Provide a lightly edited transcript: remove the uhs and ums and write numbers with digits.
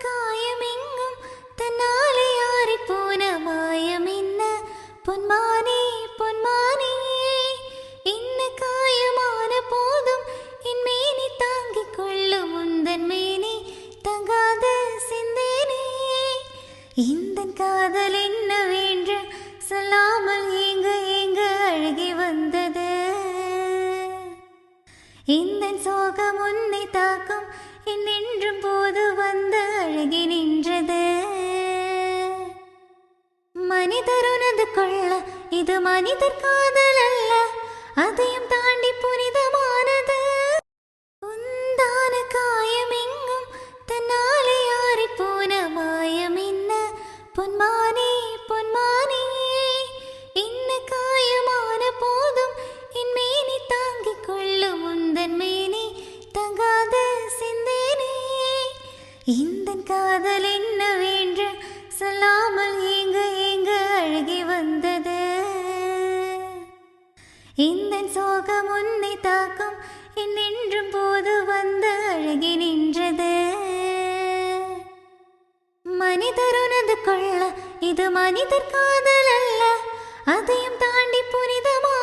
காயமெங்கும் தன்னாலே ஆறி போன மாயம் என்ன பொன்மானே பொன்மானே என்ன காயமான போதும் என் மேனி தாங்கிக் கொள்ளும் உந்தன் மேனி தங்காத சிந்தேனே இந்த காதல் என்னவென்று சொல்லாமல் ஏங்க ஏங்க அழுகி வந்தது இந்த சோகம் உன்னை தாக்கும் என்னென்றும் போது வந்து அழுகி நின்றது மனிதர் உனது கொள்ள இது மனிதர் காதல் அல்ல அதையும் தாண்டி புனிதமானது உந்தான காயமெங்கும் தன்னாலே ஆறி போன மாயம் என்ன பொன்மானே பொன்மானே என்ன காயமான போதும் என் மேனி தாங்கிக் கொள்ளும் உந்தன் மேனி தங்காத சிந்தேனே இந்த காதல் என்னவென்று சொல்லாமல் ஏங்க ஏங்க அழுகி வந்தது இந்த சோகம் உன்னை தாக்கும் என்னென்றும் போது வந்து அழுகி நின்றது மனிதர் உனது கொள்ள இது மனிதர் காதல் அல்ல அதையும் தாண்டி புனிதமா